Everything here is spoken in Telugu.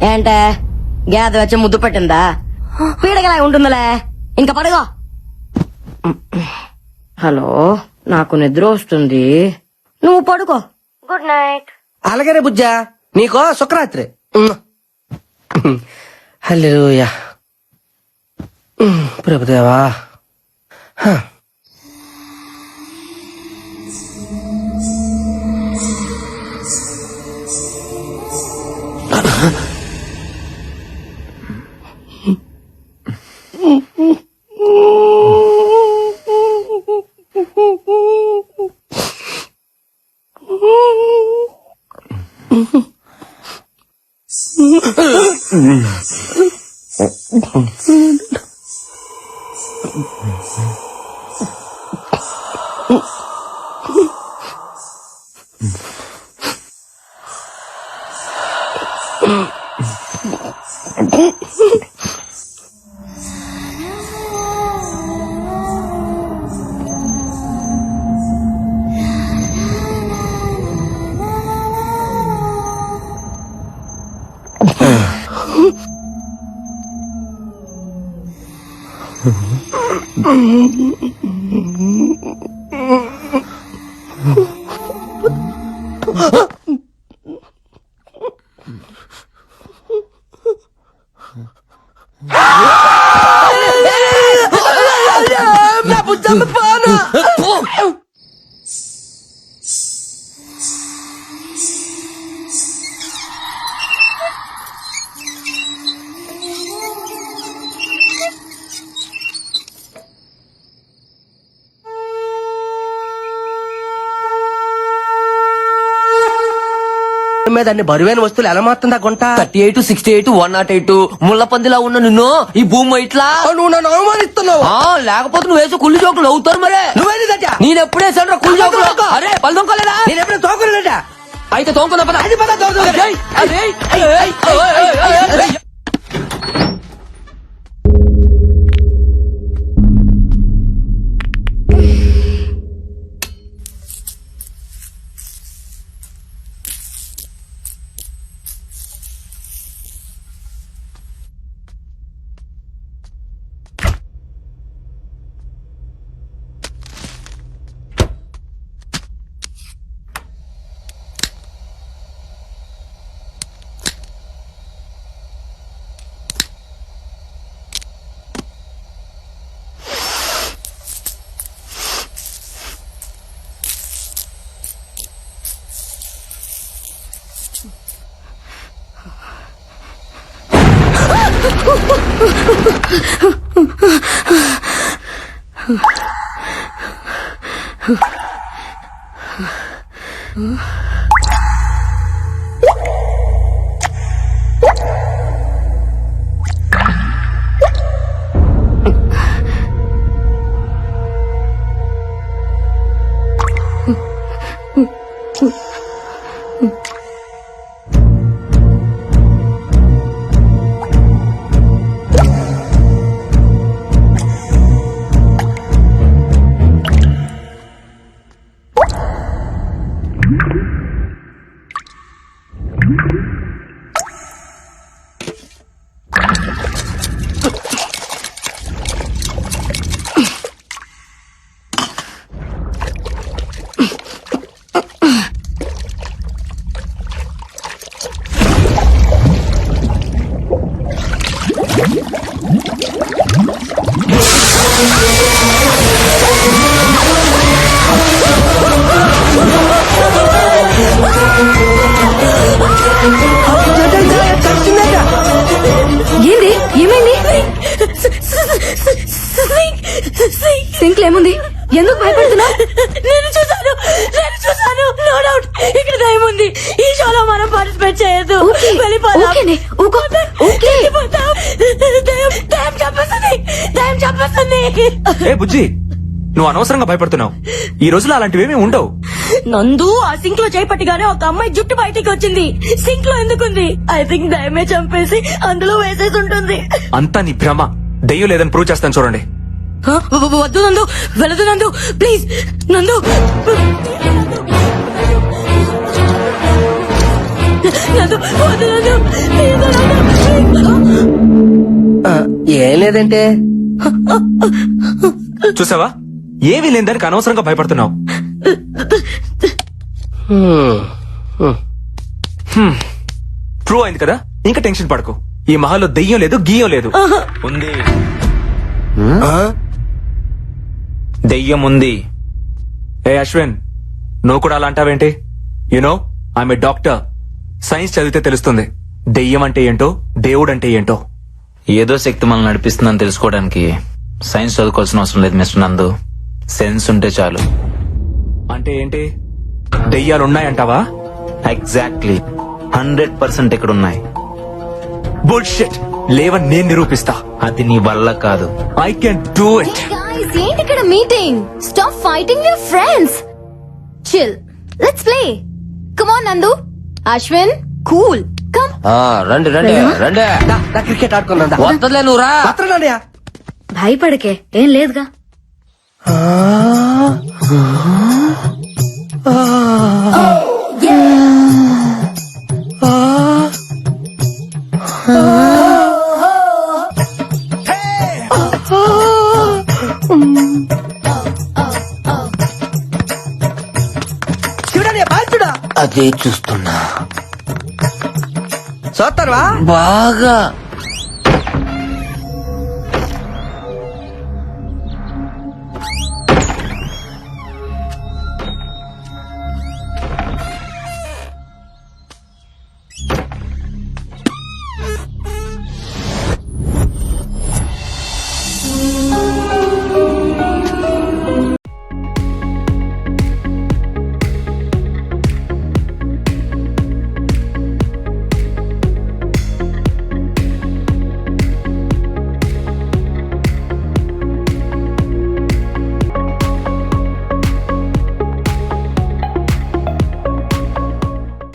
ఏంటే గేద వచ్చి ముద్దు పెట్టిందా? పీడగలా ఉంటుందిలే, ఇంకా పడుగో. హలో, నాకు నిద్ర వస్తుంది, నువ్వు పడుకో. Good night. అలాగే బుజ్జా, నీకో శుక్రరాత్రి. హల్లెలూయా. ప్రభుదేవా. మీద అన్ని బరువైన వస్తువులు ఎలా మాత్రం గుంట 38, 68, 108 ముళ్ళ పందిలా ఉన్న నిన్ను ఈ భూమి ఇట్లా నువ్వు నన్ను అవమానిస్తున్నావు. లేకపోతే నువ్వు వేసే కుళ్ళు జోకులు అవుతారు మరే. నువ్వేంటి నేను ఎప్పుడేసాను కుళ్ళు జోకులు? అరే పళ్ళు తోముకోలేదా? నేను ఎప్పుడూ తోకలేట. అయితే తోముకున్నా పద. అది పద తోకలే. ఏంది? ఏమైంది? సింక్ ఏముంది? ఎందుకు భయపడుతున్నా? నేను చూసాను. నో డౌట్ ఇక్కడ దయ్యం ఉంది. ఈ షోలో మనం పార్టిసిపేట్ చేయొద్దు. దయ్యం చంపేస్తుంది. ఏ బుజ్జి, నువ్వు అనవసరంగా భయపడుతున్నావు. ఈ రోజులో అలాంటివేమీ ఉండవు. నందు, ఆ సింక్ లో చేపట్టిగానే ఒక అమ్మాయి జుట్టు బయటికి వచ్చింది. సింక్ లో ఎందుకుంది? ఐ థింక్ దయ్యమే చంపేసి అందులో వేసేసి ఉంటుంది. అంతా నీ భ్రమ. దెయ్యం లేదని ప్రూవ్ చేస్తాను చూడండి. వద్దు నందు, వెళ్ళదు నందు, ప్లీజ్ నందు. నందు వద్దు నందు, ప్లీజ్ నందు. ఏం లేదంటే చూసావా ఏమీ లేని దానికి అనవసరంగా భయపడుతున్నావు. ప్రూవ్ అయింది కదా, ఇంకా టెన్షన్ పడకు. ఈ మహల్లో దెయ్యం లేదు, గీయం లేదు. ఉంది, దెయ్యం ఉంది. ఏ అశ్విన్, నువ్వు కూడా అలా అంటావేంటి? You know I'm a doctor. Science చదివితే తెలుస్తుంది దెయ్యం అంటే ఏంటో, దేవుడు అంటే ఏంటో. ఏదో శక్తి మనల్ని నడిపిస్తుందని తెలుసుకోవడానికి సైన్స్ చదువుకోవాల్సిన అవసరం లేదు మిస్టర్ నందు. సెన్స్ ఉంటే చాలు. అంటే ఏంటి? దెయ్యాలున్నాయంటావా? ఎగ్జాక్ట్లీ 100% ఇక్కడ ఉన్నాయి. బుల్షిట్. లేవని నేను నిరూపిస్తా. అది నీ వల్ల కాదు. I can do it. Guys, ఏంటి ఇక్కడ meeting? Stop fighting your friends. Chill, let's play. Come on నందు, అశ్విన్, కూల్, కమ్. రండి రండి రండి. నా క్రికెట్ ఆడుకున్నా వద్దలే నువ్వు రా. భయపడకే, ఏం లేదుగా. అదే చూస్తున్నా చూస్తారువా బాగా.